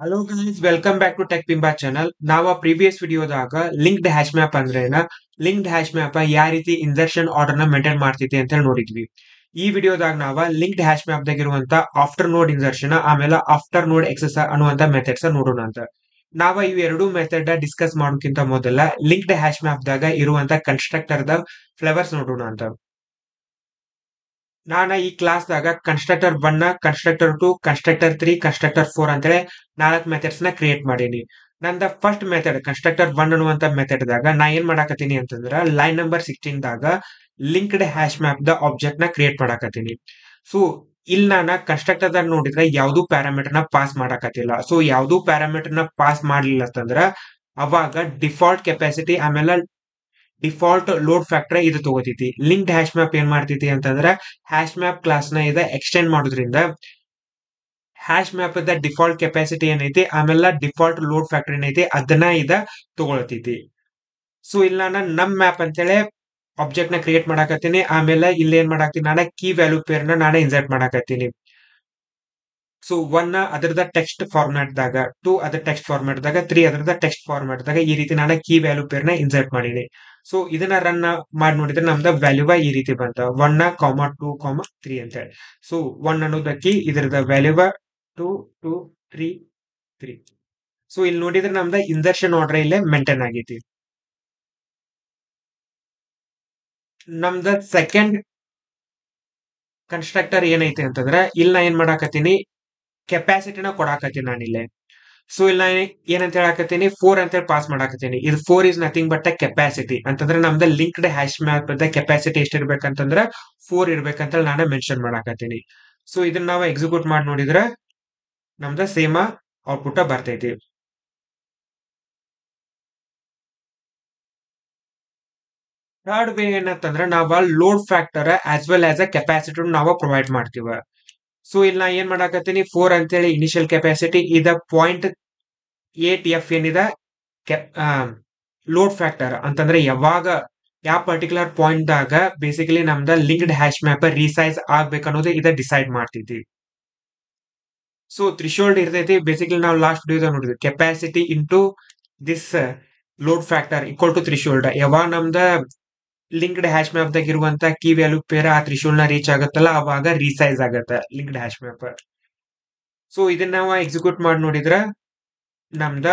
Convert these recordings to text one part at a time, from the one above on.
Hello guys, welcome back to tech ಪಿಂಬಾ channel. ನಾವು previous ವಿಡಿಯೋದಾಗ ಲಿಂಕ್ಡ್ ಹ್ಯಾಶ್ ಮ್ಯಾಪ್ ಅಂದ್ರೇನ, ಲಿಂಕ್ಡ್ ಹ್ಯಾಶ್ ಮ್ಯಾಪ್ ಯಾವ ರೀತಿ ಇನ್ಸರ್ಷನ್ ಆರ್ಡರ್ ನ ಮೇಂಟೈನ್ ಮಾಡ್ತೈತಿ ಅಂತ ಹೇಳಿ ನೋಡಿದ್ವಿ. ಈ ವಿಡಿಯೋದಾಗ ನಾವ ಲಿಂಕ್ಡ್ ಹ್ಯಾಶ್ ಮ್ಯಾಪ್ ದಾಗ ಇರುವಂತ ಆಫ್ಟರ್ ನೋಡ್ ಇನ್ಸರ್ಷನ್ ಆಮೇಲೆ ಆಫ್ಟರ್ ನೋಡ್ ಎಕ್ಸಸ್ ಅನ್ನುವಂತ ಮೆಥಡ್ಸ್ ನೋಡೋಣ ಅಂತ. ನಾವ ಇವ್ ಎರಡು ಮೆಥಡ್ ಡಿಸ್ಕಸ್ ಮಾಡೋಕ್ಕಿಂತ ಮೊದಲ ಲಿಂಕ್ಡ್ ಹ್ಯಾಶ್ ಮ್ಯಾಪ್ ದಾಗ ಇರುವಂತ ಕನ್ಸ್ಟ್ರಕ್ಟರ್ ದ ಫ್ಲೇವರ್ಸ್ ನೋಡೋಣ ಅಂತ. ನಾನ ಈ ಕ್ಲಾಸ್ ದಾಗ ಕನ್ಸ್ಟ್ರಕ್ಟರ್ 1, ಕನ್ಸ್ಟ್ರಕ್ಟರ್ 2, ಕನ್ಸ್ಟ್ರಕ್ಟರ್ 3, ಕನ್ಸ್ಟ್ರಕ್ಟರ್ 4 ಅಂತೇಳಿ 4 ಮೆಥಡ್ಸ್ ನ ಕ್ರಿಯೇಟ್ ಮಾಡೀನಿ. ನಂದ ಫಸ್ಟ್ ಮೆಥಡ್ ಕನ್ಸ್ಟ್ರಕ್ಟರ್ 1 ಅನ್ನುವಂತ ಮೆಥಡ್ ದಾಗ ನಾ ಏನ್ ಮಾಡಾಕತ್ತೀನಿ ಅಂತಂದ್ರ ಲೈನ್ ನಂಬರ್ 16 ದಾಗ linked hash map the object ನ ಕ್ರಿಯೇಟ್ ಮಾಡಾಕತ್ತೀನಿ. ಸೊ ಇಲ್ಲಿ ನಾನು ಕನ್ಸ್ಟ್ರಕ್ಟರ್ ದಾಗ ನೋಡಿದ್ರೆ ಯಾವ್ದು ಪ್ಯಾರಾಮೀಟರ್ ನ ಪಾಸ್ ಮಾಡಾಕತ್ತಿಲ್ಲ. ಸೊ ಯಾವ್ದು ಪ್ಯಾರಾಮೀಟರ್ ನ ಪಾಸ್ ಮಾಡ್ಲಿಲ್ಲ ಅಂತಂದ್ರ ಅವಾಗ ಡಿಫಾಲ್ಟ್ ಕೆಪಾಸಿಟಿ ಆಮೇಲೆ ಡಿಫಾಲ್ಟ್ ಲೋಡ್ ಫ್ಯಾಕ್ಟರ್ ಇದು ತಗೋತೈತಿ. ಲಿಂಕ್ಡ್ ಹ್ಯಾಶ್ ಮ್ಯಾಪ್ ಏನ್ ಮಾಡ್ತೈತಿ ಅಂತಂದ್ರ ಹ್ಯಾಶ್ ಮ್ಯಾಪ್ ಕ್ಲಾಸ್ ನ ಇದ ಎಕ್ಸ್ಟೆಂಡ್ ಮಾಡೋದ್ರಿಂದ hash map the default capacity ಏನೈತಿ ಆಮೇಲೆ ಡಿಫಾಲ್ಟ್ ಲೋಡ್ ಫ್ಯಾಕ್ಟರ್ ಏನೈತಿ ಅದನ್ನ ಇದ ತಗೊಳತೈತಿ. ಸೊ ಇಲ್ಲಿ ನಾನು ನಮ್ ಮ್ಯಾಪ್ ಅಂತೇಳಿ ಆಬ್ಜೆಕ್ಟ್ ನ ಕ್ರಿಯೇಟ್ ಮಾಡಾಕತ್ತೀನಿ. ಆಮೇಲೆ ಇಲ್ಲಿ ಏನ್ ಮಾಡಾಕತ್ತೀನಿ, ನಾನು ಕೀ ವ್ಯಾಲ್ಯೂ ಪೇರ್ ನ ನಾನು ಇನ್ಸರ್ಟ್ ಮಾಡಾಕತ್ತೀನಿ. ಸೊ 1 ಅದರದ ಟೆಕ್ಸ್ಟ್ ಫಾರ್ಮ್ಯಾಟ್ ದಾಗ, 2 ಅದರ ಟೆಕ್ಸ್ಟ್ ಫಾರ್ಮ್ಯಾಟ್ ದಾಗ, 3 ಅದರದ ಟೆಕ್ಸ್ಟ್ ಫಾರ್ಮ್ಯಾಟ್ ದಾಗ ಈ ರೀತಿ ನಾನು ಕೀ ವ್ಯಾಲ್ಯೂ ಪೇರ್ ನ ಇನ್ಸರ್ಟ್ ಮಾಡೀನಿ. ಸೊ ಇದನ್ನ ರನ್ ಮಾಡಿ ನೋಡಿದ್ರೆ ನಮ್ದ ವ್ಯಾಲ್ಯೂ ಈ ರೀತಿ ಬಂತ 1, 2, 3 ಅಂತ ಹೇಳಿ. ಸೊ 1 ಅನ್ನೋದ ಕೀ, ಇದರದ ವ್ಯಾಲ್ಯೂ 2, 2, 3, 3. ಸೊ ಇಲ್ಲಿ ನೋಡಿದ್ರೆ ನಮ್ದ ಇನ್ಸರ್ಷನ್ ಆರ್ಡರ್ ಇಲ್ಲೇ ಮೇಂಟೈನ್ ಆಗೈತಿ. ನಮ್ದ ಸೆಕೆಂಡ್ ಕನ್ಸ್ಟ್ರಕ್ಟರ್ ಏನೈತಿ ಅಂತಂದ್ರೆ ಇಲ್ಲಿ ನಾ ಏನ್ ಮಾಡಾಕತ್ತೀನಿ, ಕೆಪಾಸಿಟಿನ ಕೊಡಾಕತ್ತೀನಿ ನಾನು ಇಲ್ಲೇ. ಸೊ ಇಲ್ಲ ಏನಂತ ಹೇಳಾಕತ್ತೀನಿ, 4 ಅಂತ ಹೇಳಿ ಪಾಸ್ ಮಾಡಾಕತ್ತೀನಿ. ಇದು 4 ಇಸ್ ನಥಿಂಗ್ ಬಟ್ ಕೆಪಾಸಿಟಿ ಅಂತಂದ್ರೆ ನಮ್ದ ಲಿಂಕ್ಡ್ ಹ್ಯಾಶ್ ಮ್ಯಾಪ್ ಕೆಪಾಸಿಟಿ ಎಷ್ಟು ಇರ್ಬೇಕಂತಂದ್ರ 4 ಇರ್ಬೇಕಂತ ನಾನು ಮೆನ್ಷನ್ ಮಾಡಾಕತ್ತೀನಿ. ಸೊ ಇದನ್ನ ನಾವು ಎಕ್ಸಿಕ್ಯೂಟ್ ಮಾಡಿ ನೋಡಿದ್ರೆ ನಮ್ದ ಸೇಮ್ ಔಟ್ಪುಟ್ ಬರ್ತೈತಿ. ಥರ್ಡ್ ವೇ ಏನಂತಂದ್ರ ನಾವ load factor as well as a capacity ನಾವ ಪ್ರೊವೈಡ್ ಮಾಡ್ತೀವ. ಸೊ ಇಲ್ಲಿ ನಾ ಏನ್ ಮಾಡಾಕತ್ತೀನಿ, 4 ಅಂತೇಳಿ ಇನಿಷಿಯಲ್ ಕೆಪಾಸಿಟಿ ಇದ 0.8 ಏನಿದೆ ಲೋಡ್ ಫ್ಯಾಕ್ಟರ್ ಅಂತಂದ್ರೆ ಯಾವಾಗ ಯಾವ ಪರ್ಟಿಕ್ಯುಲರ್ ಪಾಯಿಂಟ್ ದಾಗ ಬೇಸಿಕಲಿ ನಮ್ದ ಲಿಂಕ್ಡ್ ಹ್ಯಾಶ್ ಮ್ಯಾಪ್ ರೀಸೈಸ್ ಆಗ್ಬೇಕನ್ನೋದು ಇದ ಡಿಸೈಡ್ ಮಾಡ್ತೈತಿ. ಸೊ ಥ್ರೆಶೋಲ್ಡ್ ಇರ್ತೈತಿ. ಬೇಸಿಕಲಿ ನಾವು ಲಾಸ್ಟ್ ವಿಡಿಯೋದಾಗ ನೋಡಿದ್ವಿ, capacity into this load factor equal to threshold. ಯಾವಾಗ ನಮ್ದ ಲಿಂಕ್ಡ್ ಹ್ಯಾಶ್ ಮ್ಯಾಪ್ ದಾಗ ಇರುವಂತ ಕೀ ವ್ಯಾಲ್ಯೂ ಪೇರ್ ಆ ಥ್ರೆಶೋಲ್ಡ್ ನ ರೀಚ್ ಆಗತ್ತಲ್ಲ ಅವಾಗ ರೀಸೈಸ್ ಆಗತ್ತ ಲಿಂಕ್ಡ್ ಹ್ಯಾಶ್ ಮ್ಯಾಪ್. ಸೊ ಇದನ್ನ ನಾವು ಎಕ್ಸಿಕ್ಯೂಟ್ ಮಾಡಿ ನೋಡಿದ್ರ ನಮ್ದ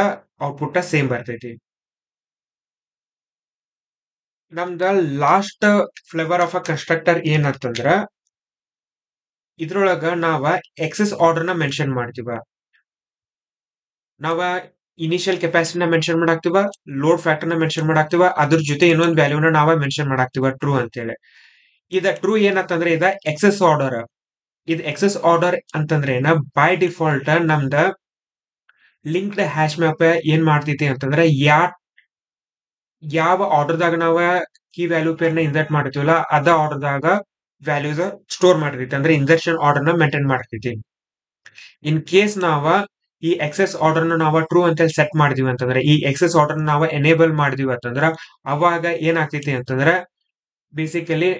ಔಟ್ಪುಟ್ ಸೇಮ್ ಬರ್ತೈತಿ. ನಮ್ದ last flavour of a constructor ಏನಂತಂದ್ರ ಇದ್ರೊಳಗ ನಾವ ಎಕ್ಸೆಸ್ ಆರ್ಡರ್ ನ ಮೆನ್ಷನ್ ಮಾಡ್ತೀವ. ನಾವ ಇನಿಷಿಯಲ್ ಕೆಪಾಸಿಟಿ ನ ಮೆನ್ಷನ್ ಮಾಡಾಕ್ತಿವ, ಲೋಡ್ ಫ್ಯಾಕ್ಟರ್ ನ ಮೆನ್ಷನ್ ಮಾಡಾಕ್ತಿವ, ಅದ್ರ ಜೊತೆ ಇನ್ನೊಂದು ವ್ಯಾಲ್ಯೂನ ನಾವ ಮೆನ್ಷನ್ ಮಾಡಾಕ್ತಿವ ಟ್ರೂ ಅಂತೇಳಿ. ಇದ ಟ್ರೂ ಏನಂತಂದ್ರೆ ಇದ ಎಕ್ಸೆಸ್ ಆರ್ಡರ್. ಇದು ಎಕ್ಸೆಸ್ ಆರ್ಡರ್ ಅಂತಂದ್ರೆ ಏನ, ಬೈ ಡಿಫಾಲ್ಟ್ ನಮ್ದ ಲಿಂಕ್ಡ್ ಹ್ಯಾಶ್ ಮ್ಯಾಪ್ ಏನ್ ಮಾಡ್ತೈತಿ ಅಂತಂದ್ರೆ ಯಾವ ಆರ್ಡರ್ ದಾಗ ನಾವ ಕೀ ವ್ಯಾಲ್ಯೂ ಪೇರ್ ನ ಇನ್ಸರ್ಟ್ ಮಾಡ್ತೀವಲ್ಲ ಅದ ಆರ್ಡರ್ ದಾಗ ವ್ಯಾಲ್ಯೂಸ್ ಸ್ಟೋರ್ ಮಾಡಿರ್ತೈತಿ. ಅಂದ್ರೆ ಇನ್ಸರ್ಷನ್ ಆರ್ಡರ್ ನ ಮೇಂಟೈನ್ ಮಾಡ್ತೈತಿ. ಇನ್ ಕೇಸ್ ನಾವ ಈ ಎಕ್ಸೆಸ್ ಆರ್ಡರ್ ನ ನಾವ ಟ್ರೂ ಅಂತ ಸೆಟ್ ಮಾಡಿದೀವಿ ಅಂತಂದ್ರೆ, ಈ ಎಕ್ಸೆಸ್ ಆರ್ಡರ್ ನಾವ ಎನೇಬಲ್ ಮಾಡಿದೀವಿ ಅಂತಂದ್ರ ಅವಾಗ ಏನಾಗ್ತೈತಿ ಅಂತಂದ್ರ ಬೇಸಿಕಲಿ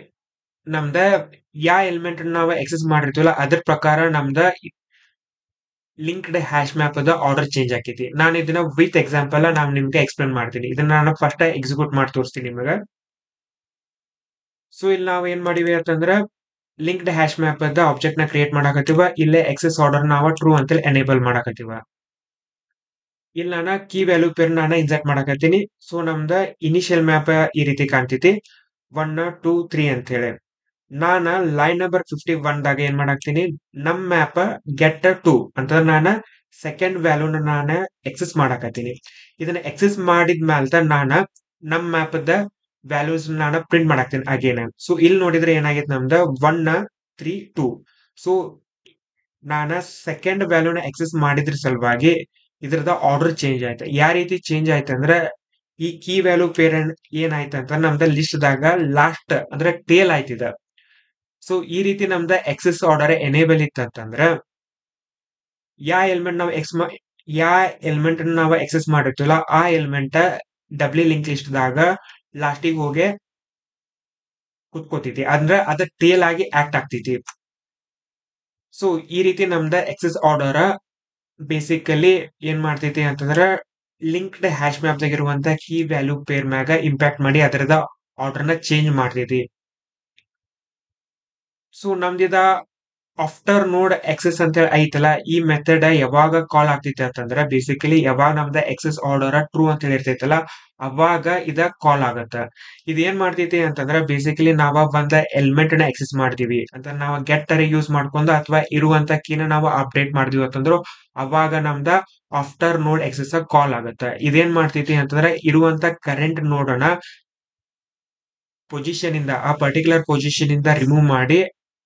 ನಮ್ದ ಯಾವ ಎಲಿಮೆಂಟ್ ನಾವ ಎಕ್ಸೆಸ್ ಮಾಡಿರ್ತೀವಲ್ಲ ಅದ್ರ ಪ್ರಕಾರ ನಮ್ದ ಲಿಂಕ್ಡ್ ಹ್ಯಾಶ್ ಮ್ಯಾಪ್ ಅದ ಆರ್ಡರ್ ಚೇಂಜ್ ಆಕೈತಿ. ನಾನು ಇದನ್ನ ವಿತ್ ಎಕ್ಸಾಂಪಲ್ ನಾನು ನಿಮ್ಗೆ ಎಕ್ಸ್ಪ್ಲೇನ್ ಮಾಡ್ತೀನಿ. ಇದನ್ನ ನಾನು ಫಸ್ಟ್ ಎಕ್ಸಿಕ್ಯೂಟ್ ಮಾಡಿ ತೋರಿಸ್ತೀನಿ ನಿಮಗ. ಸೊ ಇಲ್ಲಿ ನಾವ್ ಏನ್ ಮಾಡಿವಿ ಅಂತಂದ್ರ ಲಿಂಕ್ಡ್ ಹ್ಯಾಶ್ ಮ್ಯಾಪ್ ಅದ ಆಬ್ಜೆಕ್ಟ್ ನ ಕ್ರಿಯೇಟ್ ಮಾಡಾಕತ್ತೀವ. ಇಲ್ಲೇ ಎಕ್ಸೆಸ್ ಆರ್ಡರ್ ನಾವ ಟ್ರೂ ಅಂತ ಎನೇಬಲ್ ಮಾಡಾಕತ್ತೀವ. ಇಲ್ಲಿ ನಾನು ಕೀ ವ್ಯಾಲ್ಯೂ ಪೇರ್ ನಾನು ಇನ್ಸರ್ಟ್ ಮಾಡಾಕತ್ತೀನಿ. ಸೊ ನಮ್ದ ಇನಿಷಿಯಲ್ ಮ್ಯಾಪ್ ಈ ರೀತಿ ಕಾಣ್ತೈತಿ 1, 2, 3 ಅಂತ ಹೇಳಿ. ನಾನ ಲೈನ್ ನಂಬರ್ 51 ದಾಗ ಏನ್ ಮಾಡಾಕ್ತೀನಿ, ನಮ್ ಮ್ಯಾಪ್ ಗೆಟ್ 2 ಅಂತಂದ್ರೆ ನಾನು ಸೆಕೆಂಡ್ ವ್ಯಾಲ್ಯೂನ ನಾನು ಎಕ್ಸೆಸ್ ಮಾಡಾಕತ್ತೀನಿ. ಇದನ್ನ ಎಕ್ಸೆಸ್ ಮಾಡಿದ ಮ್ಯಾಲ ನಾನ ನಮ್ ಮ್ಯಾಪ್ ದ ವ್ಯಾಲ್ಯೂಸ್ ನಾನು ಪ್ರಿಂಟ್ ಮಾಡಾಕ್ತೀನಿ ಅಗೇನ್. ಸೊ ಇಲ್ಲಿ ನೋಡಿದ್ರೆ ಏನಾಗೈತೆ ನಮ್ದ 1, 3, 2. ಸೊ ನಾನ ಸೆಕೆಂಡ್ ವ್ಯಾಲ್ಯೂನ ಎಕ್ಸೆಸ್ ಮಾಡಿದ್ರ ಸಲುವಾಗಿ ಇದ್ರದ ಆರ್ಡರ್ ಚೇಂಜ್ ಆಯ್ತು. ಯಾವ ರೀತಿ ಚೇಂಜ್ ಆಯ್ತು ಅಂದ್ರೆ ಈ ಕೀ ವ್ಯಾಲ್ಯೂ ಪೇರ್ ಏನಾಯ್ತು ಅಂತ ನಮ್ದ ಲಿಸ್ಟ್ ದಾಗ ಲಾಸ್ಟ್ ಅಂದ್ರೆ ಟೇಲ್ ಆಯ್ತಿದ. ಸೊ ಈ ರೀತಿ ನಮ್ದ ಎಕ್ಸೆಸ್ ಆರ್ಡರ್ ಎನೇಬಲ್ ಇತ್ತಂತಂದ್ರ ಯಾ ಎಲಿಮೆಂಟ್ ನಾವು ಯಾ ಎಲಿಮೆಂಟ್ ನಾವು ಎಕ್ಸೆಸ್ ಮಾಡಿರ್ತೀವಲ್ಲ ಆ ಎಲಿಮೆಂಟ್ ಡಬ್ಲಿ ಲಿಂಕ್ ಲಿಸ್ಟ್ ದಾಗ ಲಾಸ್ಟಿಗೆ ಹೋಗಿ ಕುತ್ಕೋತೈತಿ. ಅಂದ್ರ ಅದ ಟೇಲ್ ಆಗಿ ಆಕ್ಟ್ ಆಗ್ತೈತಿ. ಸೊ ಈ ರೀತಿ ನಮ್ದ ಎಕ್ಸೆಸ್ ಆರ್ಡರ್ ಬೇಸಿಕಲಿ ಏನ್ ಮಾಡ್ತೈತಿ ಅಂತಂದ್ರ ಲಿಂಕ್ಡ್ ಹ್ಯಾಶ್ ಮ್ಯಾಪ್ ದಾಗಿರುವಂತ ಕೀ ವ್ಯಾಲ್ಯೂ ಪೇರ್ ಮ್ಯಾಗ ಇಂಪ್ಯಾಕ್ಟ್ ಮಾಡಿ ಅದರದ ಆರ್ಡರ್ನ ಚೇಂಜ್ ಮಾಡ್ತೈತಿ. ಸೊ ನಮ್ದಿದ ಆಫ್ಟರ್ ನೋಡ್ ಎಕ್ಸೆಸ್ ಅಂತ ಹೇಳಿ ಐತಲ್ಲ, ಈ ಮೆಥಡ್ ಯಾವಾಗ ಕಾಲ್ ಆಗ್ತೈತಿ ಅಂತಂದ್ರ ಬೇಸಿಕಲಿ ಯಾವಾಗ ನಮ್ದ ಎಕ್ಸೆಸ್ ಆರ್ಡರ್ ಟ್ರೂ ಅಂತ ಹೇಳಿ ಇರ್ತೈತಲ್ಲ, ಅವಾಗ ಇದ ಕಾಲ್ ಆಗತ್ತ. ಇದೇನ್ ಮಾಡ್ತೈತಿ ಅಂತಂದ್ರ ಬೇಸಿಕಲಿ ನಾವ ಒಂದ ಎಲಿಮೆಂಟ್ ನ ಎಕ್ಸೆಸ್ ಮಾಡ್ತೀವಿ ಅಂತ ನಾವ್ ಗೆಟ್ ಅರೆ ಯೂಸ್ ಮಾಡ್ಕೊಂಡ್ ಅಥವಾ ಇರುವಂತ ಕೀನ ನಾವು ಅಪ್ಡೇಟ್ ಮಾಡಿದ್ವಿ ಅಂತಂದ್ರು ಅವಾಗ ನಮ್ದ ಆಫ್ಟರ್ ನೋಡ್ ಎಕ್ಸೆಸ್ ಕಾಲ್ ಆಗತ್ತ. ಇದೇನ್ ಮಾಡ್ತೈತಿ ಅಂತಂದ್ರ ಇರುವಂತ ಕರೆಂಟ್ ನೋಡ್ ಅನ್ನ ಪೊಸಿಷನ್ ಇಂದ ಆ ಪರ್ಟಿಕ್ಯುಲರ್ ಪೊಸಿಷನ್ ಇಂದ ರಿಮೂವ್ ಮಾಡಿ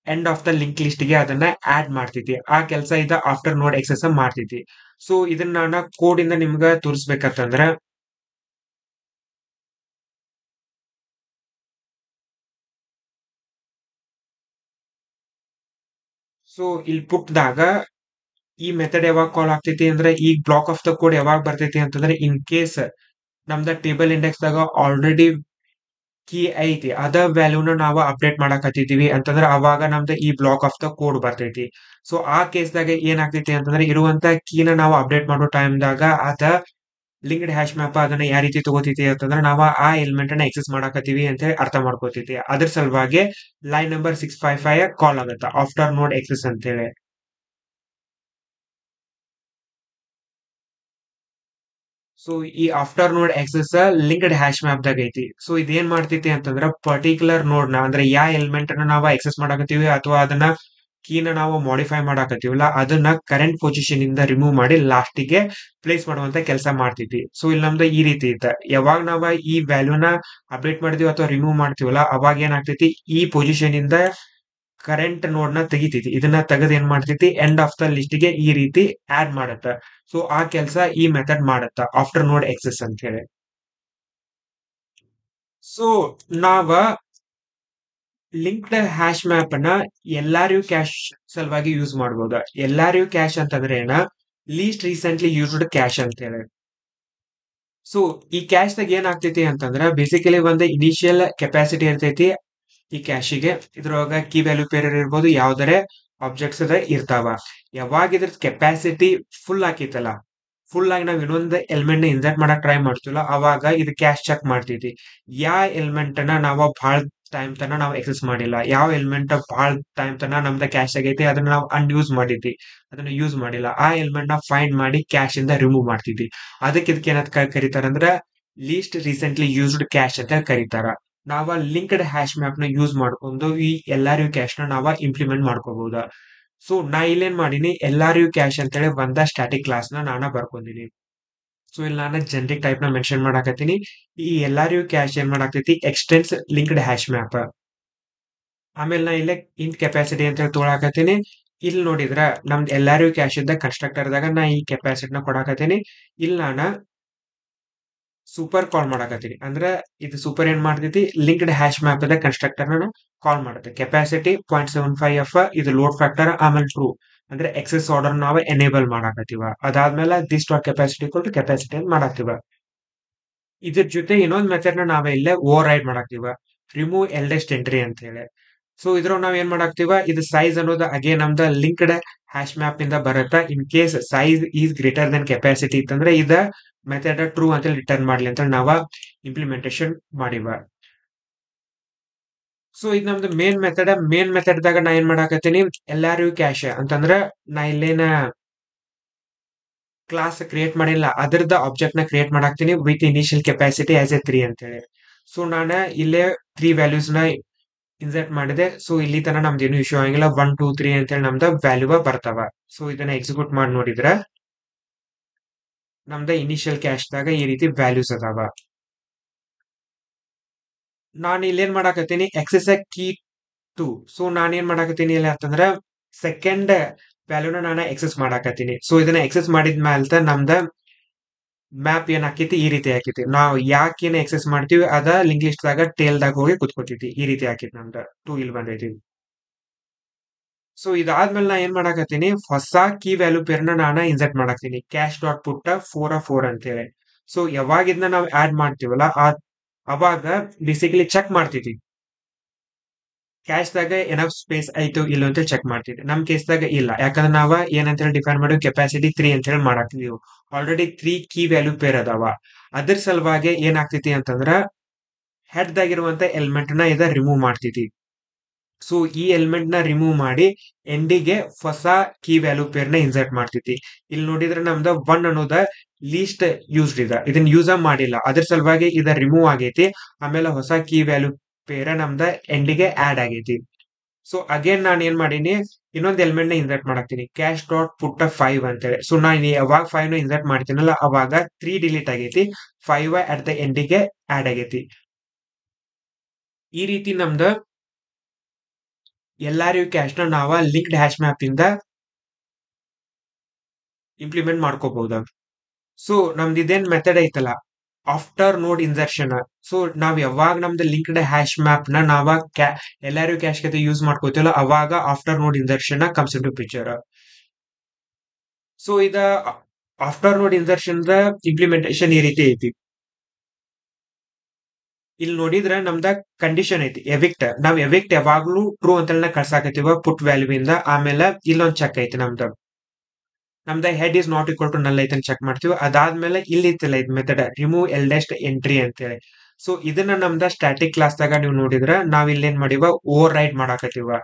end of the link list ಗೆ ಅದನ್ನ ಆಡ್ ಮಾಡ್ತೈತಿ. ಆ ಕೆಲಸ ಇದ ಆಫ್ಟರ್ ನೋಡ್ ಎಕ್ಸೆಸ್ ಮಾಡ್ತೈತಿ. ಸೊ ಇದನ್ನ ನಾನು ಕೋಡ್ ಇಂದ ನಿಮ್ಗ ತೋರಿಸ್ಬೇಕಂತಂದ್ರ ಸೊ ಇಲ್ಲಿ ಪುಟ್ದಾಗ ಈ ಮೆಥಡ್ ಯಾವಾಗ ಕಾಲ್ ಆಗ್ತೈತಿ ಅಂದ್ರೆ ಈ ಬ್ಲಾಕ್ ಆಫ್ ದ ಕೋಡ್ ಯಾವಾಗ ಬರ್ತೈತಿ ಅಂತಂದ್ರೆ ಇನ್ ಕೇಸ್ ನಮ್ದ ಟೇಬಲ್ ಇಂಡೆಕ್ಸ್ ದಾಗ ಆಲ್ರೆಡಿ ಕೀ ಐತಿ ಅದ ವ್ಯಾಲ್ಯೂನ ನಾವು ಅಪ್ಡೇಟ್ ಮಾಡಕತ್ತಿದೀವಿ ಅಂತಂದ್ರ ಅವಾಗ ನಮ್ದು ಈ ಬ್ಲಾಕ್ ಆಫ್ ದ ಕೋಡ್ ಬರ್ತೈತಿ. ಸೊ ಆ ಕೇಸ್ದಾಗ ಏನಾಗ್ತೈತಿ ಅಂತಂದ್ರೆ ಇರುವಂತ ಕೀನ ನಾವು ಅಪ್ಡೇಟ್ ಮಾಡೋ ಟೈಮ್ದಾಗ ಅದ ಲಿಂಕ್ಡ್ ಹ್ಯಾಶ್ ಮ್ಯಾಪ್ ಅದನ್ನ ಯಾವ ರೀತಿ ತಗೋತೈತಿ ಅಂತಂದ್ರೆ ನಾವು ಆ ಎಲಿಮೆಂಟ್ ಅನ್ನ ಎಕ್ಸೆಸ್ ಮಾಡಕತ್ತೀವಿ ಅಂತ ಹೇಳಿ ಅರ್ಥ ಮಾಡ್ಕೋತೈತಿ. ಅದ್ರ ಸಲುವಾಗಿ ಲೈನ್ ನಂಬರ್ 655 ಕಾಲ್ ಆಗುತ್ತೆ ಆಫ್ಟರ್ ನೋಡ್ ಎಕ್ಸೆಸ್ ಅಂತ ಹೇಳಿ. ಸೊ ಈ after node excess linked hash map ದಾಗ ಐತಿ. ಸೊ ಇದೇನ್ ಮಾಡ್ತೈತಿ ಅಂತಂದ್ರ ಪರ್ಟಿಕ್ಯುಲರ್ ನೋಡ್ ನ ಅಂದ್ರೆ ಯಾವ ಎಲಿಮೆಂಟ್ ಅನ್ನ ನಾವು ಎಕ್ಸೆಸ್ ಮಾಡಕತ್ತೀವಿ ಅಥವಾ ಅದನ್ನ ಕೀನ ನಾವು ಮಾಡಿಫೈ ಮಾಡಾಕತ್ತೀವಲ್ಲ ಅದನ್ನ ಕರೆಂಟ್ ಪೊಸಿಷನ್ ಇಂದ ರಿಮೂವ್ ಮಾಡಿ ಲಾಸ್ಟಿಗೆ ಪ್ಲೇಸ್ ಮಾಡುವಂತ ಕೆಲಸ ಮಾಡ್ತೈತಿ. ಸೊ ಇಲ್ಲಿ ನಮ್ದು ಈ ರೀತಿ ಇತ್ತ, ಯಾವಾಗ ನಾವ ಈ ವ್ಯಾಲ್ಯೂನ ಅಪ್ಡೇಟ್ ಮಾಡಿದೀವಿ ಅಥವಾ ರಿಮೂವ್ ಮಾಡ್ತೀವಲ್ಲ ಅವಾಗ ಏನಾಗ್ತೈತಿ ಈ ಪೊಸಿಷನ್ ಇಂದ ಕರೆಂಟ್ ನೋಡ್ ನ ತೆಗಿತೈತಿ. ಇದನ್ನ ತೆಗೆದು ಏನ್ ಮಾಡ್ತೈತಿ ಎಂಡ್ ಆಫ್ ದ ಲಿಸ್ಟ್ ಗೆ ಈ ರೀತಿ ಆಡ್ ಮಾಡತ್ತ. ಸೊ ಆ ಕೆಲಸ ಈ ಮೆಥಡ್ ಮಾಡತ್ತ ಆಫ್ಟರ್ ನೋಡ್ ಎಕ್ಸೆಸ್ ಅಂತ ಹೇಳಿ. ಸೊ ನಾವ ಲಿಂಕ್ಡ್ ಹ್ಯಾಶ್ ಮ್ಯಾಪ್ ಅನ್ನ ಎಲ್ಲಾರಿಗೂ ಕ್ಯಾಶ್ ಸಲುವಾಗಿ ಯೂಸ್ ಮಾಡಬಹುದು. ಎಲ್ಲಾರಿಗೂ ಕ್ಯಾಶ್ ಅಂತಂದ್ರೆ ಏನ, ಲೀಸ್ಟ್ ರೀಸೆಂಟ್ಲಿ ಯೂಸ್ಡ್ ಕ್ಯಾಶ್ ಅಂತ ಹೇಳಿ. ಸೊ ಈ ಕ್ಯಾಶ್ ದಾಗ ಏನಾಗ್ತೈತಿ ಅಂತಂದ್ರ ಬೇಸಿಕಲಿ ಒಂದು ಇನಿಷಿಯಲ್ ಕೆಪಾಸಿಟಿ ಇರ್ತೈತಿ ಈ ಕ್ಯಾಶಿಗೆ. ಇದ್ರೊಳಗ ಕೀ ವ್ಯಾಲ್ಯೂ ಪೇರ್ ಇರ್ಬೋದು, ಯಾವ್ದಾರೆ ಆಬ್ಜೆಕ್ಟ್ಸ್ ಇರ್ತಾವ. ಯಾವಾಗ ಇದ್ರ ಕೆಪಾಸಿಟಿ ಫುಲ್ ಆಕೈತಲ್ಲ, ಫುಲ್ ಆಗಿ ನಾವ್ ಇನ್ನೊಂದು ಎಲಿಮೆಂಟ್ ನ ಇನ್ಸರ್ಟ್ ಮಾಡಕ್ ಟ್ರೈ ಮಾಡ್ತೀವಲ್ಲ ಅವಾಗ ಇದು ಕ್ಯಾಶ್ ಚೆಕ್ ಮಾಡ್ತೈತಿ. ಯಾವ ಎಲಿಮೆಂಟ್ ಅನ್ನ ನಾವು ಬಹಳ ಟೈಮ್ ತನ ನಾವು ಎಕ್ಸೆಸ್ ಮಾಡಿಲ್ಲ, ಯಾವ ಎಲಿಮೆಂಟ್ ಬಹಳ ಟೈಮ್ ತನ ನಮ್ದ ಕ್ಯಾಶ್ ಆಗೈತಿ ಅದನ್ನ ನಾವು ಅನ್ಯೂಸ್ ಮಾಡಿದ್ವಿ, ಅದನ್ನ ಯೂಸ್ ಮಾಡಿಲ್ಲ, ಆ ಎಲಿಮೆಂಟ್ ನ ಫೈಂಡ್ ಮಾಡಿ ಕ್ಯಾಶ್ ಇಂದ ರಿಮೂವ್ ಮಾಡ್ತಿದ್ವಿ. ಅದಕ್ಕೆ ಇದಕ್ಕೆ ಏನಂತ ಕರೀತಾರ ಅಂದ್ರ ಲೀಸ್ಟ್ ರೀಸೆಂಟ್ಲಿ ಯೂಸ್ಡ್ ಕ್ಯಾಶ್ ಅಂತ ಕರೀತಾರ. ನಾವ ಲಿಂಕ್ಡ್ ಹ್ಯಾಶ್ ಮ್ಯಾಪ್ ನ ಯೂಸ್ ಮಾಡ್ಕೊಂಡು ಈ ಎಲ್ಲಾರಿಗೂ ಕ್ಯಾಶ್ ನ ನಾವ ಇಂಪ್ಲಿಮೆಂಟ್ ಮಾಡ್ಕೋಬಹುದ. ಸೊ ನಾ ಇಲ್ಲೇನ್ ಮಾಡೀನಿ, ಎಲ್ಲಾರಿಗೂ ಕ್ಯಾಶ್ ಅಂತೇಳಿ ಒಂದ ಸ್ಟ್ಯಾಟಿಕ್ ಕ್ಲಾಸ್ ನ ನಾನ ಬರ್ಕೊಂಡಿನಿ. ಸೊ ಇಲ್ಲಿ ನಾನು ಜೆನೆರಿಕ್ ಟೈಪ್ ನ ಮೆನ್ಷನ್ ಮಾಡಾಕತ್ತೀನಿ. ಈ ಎಲ್ಲಾರಿಗೂ ಕ್ಯಾಶ್ ಏನ್ ಮಾಡಾಕತೈತಿ ಎಕ್ಸ್ಟೆನ್ಸ್ ಲಿಂಕ್ಡ್ ಹ್ಯಾಶ್ ಮ್ಯಾಪ್. ಆಮೇಲೆ ನಾ ಇಲ್ಲೇ ಇಂಟ್ ಕೆಪಾಸಿಟಿ ಅಂತ ಹೇಳಿ ತೊಗೊಳಕತ್ತೀನಿ. ಇಲ್ಲಿ ನೋಡಿದ್ರ ನಮ್ದು ಎಲ್ಲಾರಿಗೂ ಕ್ಯಾಶ್ ಇದ್ದ ಕನ್ಸ್ಟ್ರಕ್ಟರ್ ದಾಗ ನಾ ಈ ಕೆಪಾಸಿಟಿ ನ ಕೊಡಾಕತ್ತೀನಿ. ಇಲ್ಲಿ ನಾನು ಸೂಪರ್ ಕಾಲ್ ಮಾಡಾಕತ್ತೀನಿ. ಅಂದ್ರ ಇದು ಸೂಪರ್ ಏನ್ ಮಾಡ್ತೈತಿ ಲಿಂಕ್ಡ್ ಹ್ಯಾಶ್ ಮ್ಯಾಪ್ ದ ಕನ್ಸ್ಟ್ರಕ್ಟರ್ ನ ಕಾಲ್ ಮಾಡುತ್ತೆ. ಕೆಪಾಸಿಟಿ 0.75 ಇದು ಲೋಡ್ ಫ್ಯಾಕ್ಟರ್ ಆಮೇಲೆ ಟ್ರೂ ಅಂದ್ರೆ ಎಕ್ಸೆಸ್ ಆರ್ಡರ್ ನಾವು ಎನೇಬಲ್ ಮಾಡಾಕತ್ತೀವ. ಅದಾದ್ಮೇಲೆ ದಿಸ್ ಡಾಟ್ ಕೆಪಾಸಿಟಿ ಕೊಟ್ಟು ಕೆಪಾಸಿಟಿ ಅಂತ ಮಾಡಾಕ್ತಿವ. ಇದ್ರ ಜೊತೆ ಇನ್ನೊಂದ್ ಮೆಥಡ್ ನ ನಾವೇ ಇಲ್ಲೇ ಓವರ್ ರೈಡ್ ಮಾಡಾಕ್ತಿವ, ರಿಮೂವ್ ಎಲ್ಡೆಸ್ಟ್ ಎಂಟ್ರಿ ಅಂತ ಹೇಳಿ. ಸೊ ಇದ್ರೊಳಗ ನಾವ್ ಏನ್ ಮಾಡಾಕ್ತಿವ, ಇದು ಸೈಜ್ ಅನ್ನೋದು ಅಗೇನ್ ನಮ್ದ ಲಿಂಕ್ಡ್ ಹ್ಯಾಶ್ ಮ್ಯಾಪ್ ಇಂದ ಬರುತ್ತ. In case size is greater than capacity ಇತ್ತಂದ್ರೆ ಇದ ಮೆಥಡ್ ಟ್ರೂ ಅಂತ ರಿಟರ್ನ್ ಮಾಡ್ಲಿ ಅಂತ ನಾವ ಇಂಪ್ಲಿಮೆಂಟೇಶನ್ ಮಾಡಿವ. ಸೊ ಇದು ನಮ್ದು ಮೇನ್ ಮೆಥಡ್ ದಾಗ ನಾ ಏನ್ ಮಾಡಾಕತ್ತೀನಿ, ಎಲ್ಲಾರಿಗೂ ಕ್ಯಾಶ್ ಅಂತಂದ್ರ ನಾ ಇಲ್ಲೇನ ಕ್ಲಾಸ್ ಕ್ರಿಯೇಟ್ ಮಾಡಿಲ್ಲ, ಅದರದ ಆಬ್ಜೆಕ್ಟ್ ನ ಕ್ರಿಯೇಟ್ ಮಾಡಾಕ್ತೀನಿ with initial capacity as a 3 ಅಂತ ಹೇಳಿ. ಸೊ ನಾನ ಇಲ್ಲೇ 3 ವ್ಯಾಲ್ಯೂಸ್ ನ ಇನ್ಸರ್ಟ್ ಮಾಡಿದೆ. ಸೊ ಇಲ್ಲಿ ತನ ನಮ್ದು ಏನು ಇಶ್ಯೂ ಆಗಿಲ್ಲ, 1 2 3 ಅಂತ ಹೇಳಿ ನಮ್ದ ವ್ಯಾಲ್ಯೂ ಬರ್ತಾವ. ಸೊ ಇದನ್ನ ಎಕ್ಸಿಕ್ಯೂಟ್ ಮಾಡಿ ನೋಡಿದ್ರ ನಮ್ದ ಇನಿಷಿಯಲ್ ಕ್ಯಾಶ್ ದಾಗ ಈ ರೀತಿ ವ್ಯಾಲ್ಯೂಸ್ ಅದಾವ. ನಾನು ಇಲ್ಲೇನ್ ಮಾಡಾಕತ್ತೀನಿ ಎಕ್ಸೆಸ್ ಕೀ 2. ಸೊ ನಾನ್ ಏನ್ ಮಾಡಾಕತ್ತೀನಿ ಇಲ್ಲ ಅಂತಂದ್ರ ಸೆಕೆಂಡ್ ವ್ಯಾಲ್ಯೂನ ನಾನು ಎಕ್ಸೆಸ್ ಮಾಡಾಕತ್ತೀನಿ. ಸೊ ಇದನ್ನ ಎಕ್ಸೆಸ್ ಮಾಡಿದ ಮ್ಯಾಲ್ತ ನಮ್ದ ಮ್ಯಾಪ್ ಏನ್ ಆಕೈತಿ ಈ ರೀತಿ ಆಕೈತಿ. ನಾವು ಯಾಕೆ ಏನ್ ಎಕ್ಸೆಸ್ ಮಾಡ್ತೀವಿ ಅದ ಲಿಂಕ್ ಲಿಸ್ಟ್ ದಾಗ ಟೇಲ್ ದಾಗ ಹೋಗಿ ಕುತ್ಕೋತೈತಿ. ಈ ರೀತಿ ಆಕೈತಿ ನಮ್ದ 2 ಇಲ್ಲಿ ಬಂದೈತಿ. ಸೊ ಇದಾದ್ಮೇಲೆ ನಾ ಏನ್ ಮಾಡಾಕತ್ತೀನಿ, ಹೊಸ ಕೀ ವ್ಯಾಲ್ಯೂ ಪೇರ್ನ ನಾನ ಇನ್ಸರ್ಟ್ ಮಾಡಾಕ್ತೀನಿ ಕ್ಯಾಶ್ ಡಾಟ್ ಪುಟ್ಟ 4 ಅಂತ ಹೇಳಿ. ಸೊ ಯಾವಾಗ ಇದನ್ನ ನಾವು ಆಡ್ ಮಾಡ್ತೀವಲ್ಲ ಅವಾಗ ಬೇಸಿಕಲಿ ಚೆಕ್ ಮಾಡ್ತೈತಿ ಕ್ಯಾಶ್ದಾಗ ಏನಫ್ ಸ್ಪೇಸ್ ಐತೋ ಇಲ್ಲೋ ಅಂತ ಚೆಕ್ ಮಾಡ್ತೀವಿ. ನಮ್ ಕೇಸ್ದಾಗ ಇಲ್ಲ, ಯಾಕಂದ್ರೆ ನಾವ ಏನಂತ ಹೇಳಿ ಡಿಫೈನ್ ಮಾಡಿ ಕೆಪಾಸಿಟಿ 3 ಅಂತ ಹೇಳಿ ಮಾಡಾಕ್ತಿದೀವಿ. ಆಲ್ರೆಡಿ 3 ಕೀ ವ್ಯಾಲ್ಯೂ ಪೇರ್ ಅದಾವ. ಅದ್ರ ಸಲುವಾಗಿ ಏನಾಗ್ತೈತಿ ಅಂತಂದ್ರ ಹೆಡ್ ದಾಗಿರುವಂತ ಎಲಿಮೆಂಟ್ ನ ಇದ ರಿಮೂವ್ ಮಾಡ್ತೈತಿ. ಸೊ ಈ ಎಲಿಮೆಂಟ್ ನ ರಿಮೂವ್ ಮಾಡಿ ಎಂಡಿಗೆ ಹೊಸ ಕೀ ವ್ಯಾಲ್ಯೂ ಪೇರ್ ನ ಇನ್ಸರ್ಟ್ ಮಾಡ್ತೈತಿ. ಇಲ್ಲಿ ನೋಡಿದ್ರೆ ನಮ್ದ 1 ಅನ್ನೋದ ಲೀಸ್ಟ್ ಯೂಸ್ಡ್ ಇದೆ, ಇದನ್ನ ಯೂಸ್ ಮಾಡಿಲ್ಲ, ಅದ್ರ ಸಲುವಾಗಿ ಇದ ರಿಮೂವ್ ಆಗೈತಿ. ಆಮೇಲೆ ಹೊಸ ಕೀ ವ್ಯಾಲ್ಯೂ ಪೇರ ನಮ್ದ ಎಂಡಿಗೆ ಆಡ್ ಆಗೈತಿ. ಸೊ ಅಗೇನ್ ನಾನು ಏನ್ ಮಾಡೀನಿ, ಇನ್ನೊಂದು ಎಲಿಮೆಂಟ್ ನ ಇನ್ಸರ್ಟ್ ಮಾಡಾಕ್ತೀನಿ, ಕ್ಯಾಶ್ ಡಾಟ್ ಪುಟ್ಟ 5 ಅಂತೇಳಿ. ಸೊ ನಾನು ಯಾವಾಗ 5 ನ ಇನ್ಸರ್ಟ್ ಮಾಡ್ತೀನಲ್ಲ ಅವಾಗ 3 ಡಿಲೀಟ್ ಆಗೈತಿ, 5 ಅಟ್ ದ ಎಂಡಿಗೆ ಆಡ್ ಆಗೈತಿ. ಈ ರೀತಿ ನಮ್ದ ಎಲ್ಲಾರಿಗೂ ಕ್ಯಾಶ್ ನ ನಾವ ಲಿಂಕ್ಡ್ ಹ್ಯಾಶ್ ಮ್ಯಾಪ್ ಇಂದ ಇಂಪ್ಲಿಮೆಂಟ್ ಮಾಡ್ಕೋಬಹುದು. ಸೊ ನಮ್ದು ಇದೇನ್ ಮೆಥಡ್ ಐತಲ್ಲ ಆಫ್ಟರ್ ನೋಡ್ ಇನ್ಸರ್ಷನ್. ಸೊ ನಾವ್ ಯಾವಾಗ ನಮ್ದು ಲಿಂಕ್ಡ್ ಹ್ಯಾಶ್ ಮ್ಯಾಪ್ ನ ನಾವ ಎಲ್ಲಾರು ಕ್ಯಾಶ್ ಕತೆ ಯೂಸ್ ಮಾಡ್ಕೋತೀವಲ್ಲ ಅವಾಗ after node insertion comes in to picture. So ಇದ ಆಫ್ಟರ್ ನೋಡ್ ಇನ್ಸರ್ಷನ್ ದ ಇಂಪ್ಲಿಮೆಂಟೇಶನ್ ಈ ರೀತಿ ಐತಿ. ಇಲ್ಲಿ ನೋಡಿದ್ರ ನಮ್ದ ಕಂಡೀಷನ್ ಐತಿ ಎವಿಕ್ಟ್. ನಾವ್ ಎವಿಕ್ಟ್ ಯಾವಾಗ್ಲೂ ಟ್ರೂ ಅಂತ ಕಳ್ಸಾಕತ್ತೀವ ಪುಟ್ ವ್ಯಾಲ್ಯೂ ಇಂದ. ಆಮೇಲೆ ಇಲ್ಲೊಂದ್ ಚೆಕ್ ಐತಿ ನಮ್ದ head is not equal to null ಐತೆ ಅಂತ ಚೆಕ್ ಮಾಡ್ತೀವಿ. ಅದಾದ್ಮೇಲೆ ಇಲ್ಲಿ ಇತ್ತಲ್ಲ ಇದ್ ಮೆಥಡ್ ರಿಮೂವ್ ಎಲ್ಡೆಸ್ಟ್ ಎಂಟ್ರಿ ಅಂತೇಳಿ. ಸೊ ಇದನ್ನ ನಮ್ದ ಸ್ಟ್ಯಾಟಿಕ್ ಕ್ಲಾಸ್ ದಾಗ ನೀವು ನೋಡಿದ್ರ ನಾವ್ ಇಲ್ಲೇನ್ ಮಾಡಿವ ಓವರ್ ರೈಡ್ ಮಾಡಾಕತ್ತೀವ.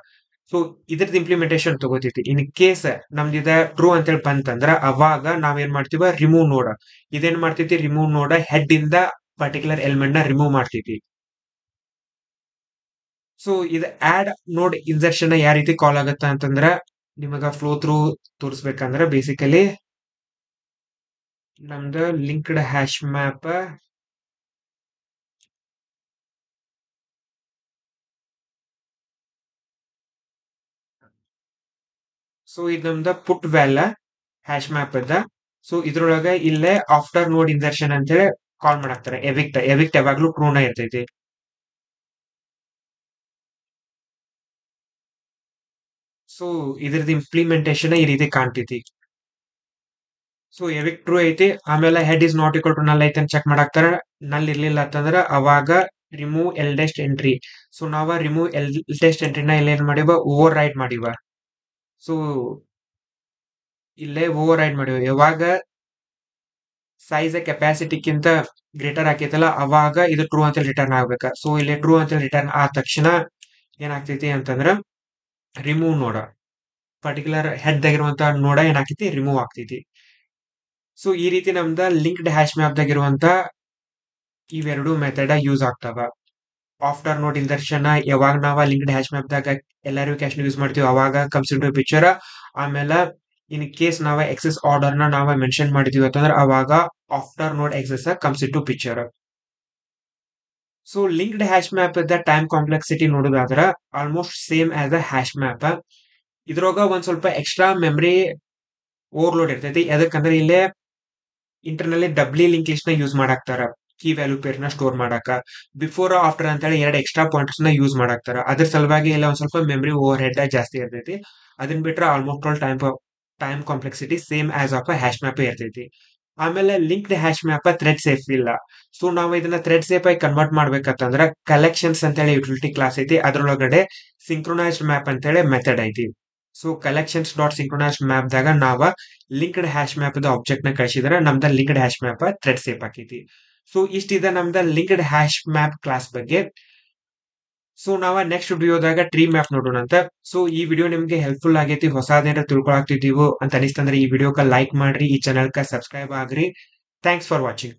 ಸೊ ಇದ್ರದ್ ಇಂಪ್ಲಿಮೆಂಟೇಶನ್ ತಗೋತೈತಿ. ಇನ್ ಕೇಸ್ ನಮ್ದು ಇದ ಟ್ರೂ ಅಂತೇಳಿ ಬಂತಂದ್ರ ಅವಾಗ ನಾವೇನ್ ಮಾಡ್ತೀವ ರಿಮೂವ್ ನೋಡ್. ಇದೇನ್ ಮಾಡ್ತೈತಿ ರಿಮೂವ್ ನೋಡ್ ಹೆಡ್ ಇಂದ ಪರ್ಟಿಕ್ಯುಲರ್ ಎಲಿಮೆಂಟ್ ನ ರಿಮೂವ್ ಮಾಡ್ತೈತಿ. ಸೊ ಇದು ಆಡ್ ನೋಡ್ ಇನ್ಸರ್ಷನ್ ಯಾವ ರೀತಿ ಕಾಲ್ ಆಗತ್ತ ಅಂತಂದ್ರ ನಿಮಗ ಫ್ಲೋ ಥ್ರೂ ತೋರಿಸ್ಬೇಕಂದ್ರ ಬೇಸಿಕಲಿ ನಮ್ದು ಲಿಂಕ್ಡ್ ಹ್ಯಾಶ್ ಮ್ಯಾಪ್ ಸೊ ಇದು ನಮ್ದ ಪುಟ್ ವ್ಯಾಲ್ ಹ್ಯಾಶ್ ಮ್ಯಾಪ್ ಅದ. ಸೊ ಇದ್ರೊಳಗ ಇಲ್ಲೇ ಆಫ್ಟರ್ ನೋಡ್ ಇನ್ಸರ್ಷನ್ ಅಂತೇಳಿ ಕಾಲ್ ಮಾಡಾಕ್ತಾರೆ. ಎವಿಕ್ಟ್ ಯಾವಾಗ್ಲೂ ಟ್ರೂನ ಇರ್ತೈತಿ. ಸೊ ಇದ್ರದ್ದು ಇಂಪ್ಲಿಮೆಂಟೇಶನ್ ಈ ರೀತಿ ಕಾಣ್ತೈತಿ. ಸೊ ಎವಿಕ್ಟ್ ಟ್ರೂ ಐತಿ, ಆಮೇಲೆ head is not equal to null ಐತಿ ಅಂತ ಚೆಕ್ ಮಾಡಾಕ್ತಾರ. ನಲ್ ಇರ್ಲಿಲ್ಲ ಅಂತಂದ್ರ ಅವಾಗ ರಿಮೂವ್ ಎಲ್ಡೆಸ್ಟ್ ಎಂಟ್ರಿ. ಸೊ ನಾವ ರಿಮೂವ್ ಎಲ್ಡೆಸ್ಟ್ ಎಂಟ್ರಿನ ಇಲ್ಲಿ ಏನ್ ಮಾಡಿವ ಓವರ್ ರೈಡ್ ಮಾಡಿವ. ಸೊ ಇಲ್ಲೇ ಓವರ್ ರೈಡ್ ಮಾಡಿವ ಯಾವಾಗ ಸೈಜ್ ಕೆಪಾಸಿಟಿಕ್ಕಿಂತ ಗ್ರೇಟರ್ ಆಕೈತಲ್ಲ ಅವಾಗ ಇದು ಟ್ರೂ ಅಂತ ರಿಟರ್ನ್ ಆಗ್ಬೇಕ. ಸೊ ಇಲ್ಲಿ ಟ್ರೂ ಅಂತ ರಿಟರ್ನ್ ಆದ ತಕ್ಷಣ ಏನಾಗ್ತೈತಿ ಅಂತಂದ್ರ ರಿಮೂವ್ ನೋಡ ಪರ್ಟಿಕ್ಯುಲರ್ ಹೆಡ್ ಆಗಿರುವಂತ ನೋಡ ಏನಾಗ್ತೈತಿ ರಿಮೂವ್ ಆಗ್ತೈತಿ. ಸೊ ಈ ರೀತಿ ನಮ್ದ ಲಿಂಕ್ಡ್ ಹ್ಯಾಶ್ ಮ್ಯಾಪ್ ದಾಗಿರುವಂತ ಇವೆರಡು ಮೆಥಡ್ ಯೂಸ್ ಆಗ್ತಾವ. ಆಫ್ಟರ್ ನೋಡ್ ಇನ್ಸರ್ಷನ್ ಯಾವಾಗ ನಾವ ಲಿಂಕ್ಡ್ ಹ್ಯಾಶ್ ಮ್ಯಾಪ್ ದಾಗ ಎಲ್ಲಾರು ಕ್ಯಾಶ್ ಯೂಸ್ ಮಾಡ್ತೀವಿ ಅವಾಗ ಕಮ್ಸ್ ಇನ್ ಟು ಪಿಕ್ಚರ್. ಆಮೇಲೆ ಇನ್ ಕೇಸ್ ನಾವ ಎಕ್ಸೆಸ್ ಆರ್ಡರ್ ನ ನಾವ ಮೆನ್ಷನ್ ಮಾಡಿದೀವಿ ಅಂತಂದ್ರ ಅವಾಗ after node access comes in to picture. So linked hash map ದ ಟೈಮ್ ಕಾಂಪ್ಲೆಕ್ಸಿಟಿ ನೋಡೋದಾದ್ರ almost same as a hash map. ಇದ್ರೊಳಗ ಒಂದ್ ಸ್ವಲ್ಪ ಎಕ್ಸ್ಟ್ರಾ ಮೆಮರಿ ಓವರ್ಲೋಡ್ ಇರ್ತೈತಿ. ಯಾಕಂದ್ರೆ ಇಲ್ಲೇ ಇಂಟರ್ನಲ್ಲಿ ಡಬ್ಲಿ ಲಿಂಕ್ ಲಿಸ್ಟ್ ನ ಯೂಸ್ ಮಾಡಾಕ್ತಾರ ಕೀ ವ್ಯಾಲ್ಯೂ ಪೇರ್ ನ ಸ್ಟೋರ್ ಮಾಡಾಕ. ಬಿಫೋರ್ ಆಫ್ಟರ್ ಅಂತ ಹೇಳಿ ಎರಡು ಎಕ್ಸ್ಟ್ರಾ ಪಾಯಿಂಟರ್ಸ್ ನ ಯೂಸ್ ಮಾಡಾಕ್ತಾರ. ಅದ್ರ ಸಲುವಾಗಿ ಇಲ್ಲ ಒಂದ್ ಸ್ವಲ್ಪ ಮೆಮರಿ ಓವರ್ ಹೆಡ್ ಜಾಸ್ತಿ ಇರ್ತೈತಿ. ಅದನ್ನ ಬಿಟ್ರೆ almost all time complexity same as of hash map ಇರ್ತೈತಿ. ಆಮೇಲೆ linked hash map thread safe ಇಲ್ಲ. ಸೊ ನಾವು ಇದನ್ನ ಥ್ರೆಡ್ ಸೇಫ್ ಆಗಿ ಕನ್ವರ್ಟ್ ಮಾಡ್ಬೇಕಂತಂದ್ರ ಕಲೆಕ್ಷನ್ಸ್ ಅಂತ ಹೇಳಿ ಯುಟಿಲಿಟಿ ಕ್ಲಾಸ್ ಐತಿ, ಅದ್ರೊಳಗಡೆ ಸಿಂಕ್ರೊನೈಸ್ಡ್ ಮ್ಯಾಪ್ ಅಂತ ಹೇಳಿ ಮೆಥಡ್ ಐತಿ. So collections dot synchronised map ದಾಗ ನಾವ ಲಿಂಕ್ಡ್ ಹ್ಯಾಶ್ ಮ್ಯಾಪ್ ಆಬ್ಜೆಕ್ಟ್ ನ ಕಳಿಸಿದ್ರೆ ನಮ್ದ linked hash map thread safe ಆಕೈತಿ. ಸೊ ಇಷ್ಟಿದೆ ನಮ್ದ ಲಿಂಕ್ಡ್ ಹ್ಯಾಶ್ ಮ್ಯಾಪ್ ಕ್ಲಾಸ್ ಬಗ್ಗೆ. ಸೊ ನಾವ ನೆಕ್ಸ್ಟ್ ವಿಡಿಯೋದಾಗ ಟ್ರೀ ಮ್ಯಾಪ್ ನೋಡೋಣ ಅಂತ. ಸೊ ಈ ವಿಡಿಯೋ ನಿಮ್ಗೆ ಹೆಲ್ಪ್ಫುಲ್ ಆಗೈತಿ, ಹೊಸದೇನಾರ ತಿಳ್ಕೊಳಾಕ್ತಿದೀವೋ ಅಂತ ಅನಿಸ್ತಂದ್ರೆ ಈ ವಿಡಿಯೋಕ ಲೈಕ್ ಮಾಡ್ರಿ, ಈ ಚಾನಲ್ಕ ಸಬ್ಸ್ಕ್ರೈಬ್ ಆಗ್ರಿ. Thanks for watching.